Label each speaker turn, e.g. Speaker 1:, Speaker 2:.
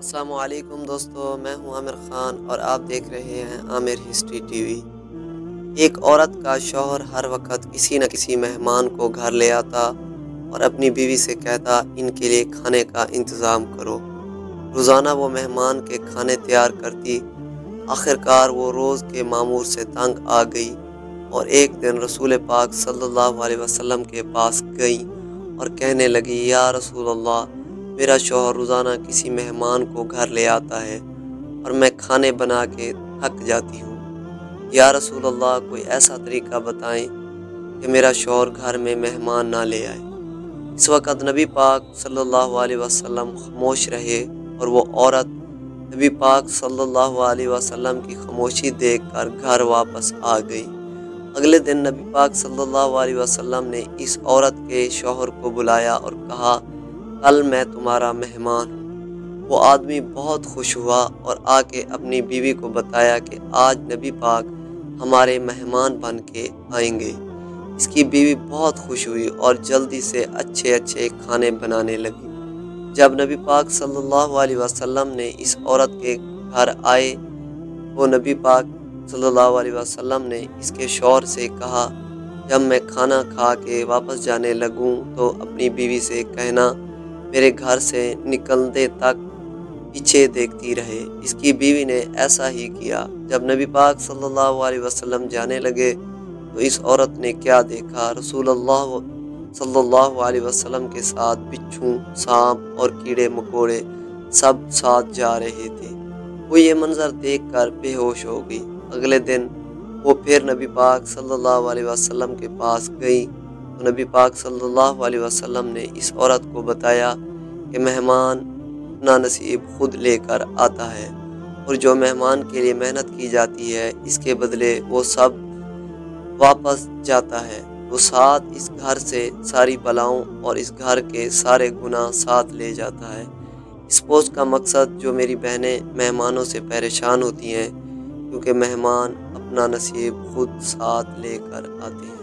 Speaker 1: अस्सलामुअलैकुम दोस्तों, मैं हूं आमिर खान और आप देख रहे हैं आमिर हिस्ट्री टीवी। एक औरत का शौहर हर वक्त किसी न किसी मेहमान को घर ले आता और अपनी बीवी से कहता, इनके लिए खाने का इंतज़ाम करो। रोज़ाना वो मेहमान के खाने तैयार करती। आखिरकार वो रोज़ के मामूर से तंग आ गई और एक दिन रसूल पाक सल्लल्लाहु अलैहि वसल्लम के पास गई और कहने लगी, या रसूल अल्लाह, मेरा शौहर रोज़ाना किसी मेहमान को घर ले आता है और मैं खाने बना के थक जाती हूँ। या रसूल अल्लाह, कोई ऐसा तरीका बताएं कि मेरा शौहर घर में मेहमान ना ले आए। इस वक्त नबी पाक सल्लल्लाहु अलैहि वसल्लम खामोश रहे और वो औरत नबी पाक सल्लल्लाहु अलैहि वसल्लम की खामोशी देखकर घर वापस आ गई। अगले दिन नबी पाक सल्लल्लाहु अलैहि वसल्लम ने इस औरत के शौहर को बुलाया और कहा, कल मैं तुम्हारा मेहमान हूँ। वो आदमी बहुत खुश हुआ और आके अपनी बीवी को बताया कि आज नबी पाक हमारे मेहमान बन के आएंगे। इसकी बीवी बहुत खुश हुई और जल्दी से अच्छे अच्छे खाने बनाने लगी। जब नबी पाक सल्लल्लाहु अलैहि वसल्लम ने इस औरत के घर आए तो नबी पाक सल्लल्लाहु अलैहि वसल्लम ने इसके शौहर से कहा, जब मैं खाना खा के वापस जाने लगूं तो अपनी बीवी से कहना मेरे घर से निकलने तक पीछे देखती रहे। इसकी बीवी ने ऐसा ही किया। जब नबी पाक सल्लल्लाहु अलैहि वसल्लम जाने लगे तो इस औरत ने क्या देखा, रसूलुल्लाह सल्लल्लाहु अलैहि वसल्लम के साथ बिच्छू, सांप और कीड़े मकोड़े सब साथ जा रहे थे। वो ये मंजर देखकर बेहोश हो गई। अगले दिन वो फिर नबी पाक सल्लल्लाहु अलैहि वसल्लम के पास गई तो नबी पाक सल्लल्लाहु अलैहि वसल्लम ने इस औरत को बताया कि मेहमान अपना नसीब खुद लेकर आता है और जो मेहमान के लिए मेहनत की जाती है इसके बदले वो सब वापस जाता है। वो साथ इस घर से सारी बलाओं और इस घर के सारे गुनाह साथ ले जाता है। इस पोस्ट का मकसद जो मेरी बहनें मेहमानों से परेशान होती हैं क्योंकि मेहमान अपना नसीब खुद साथ लेकर आते हैं।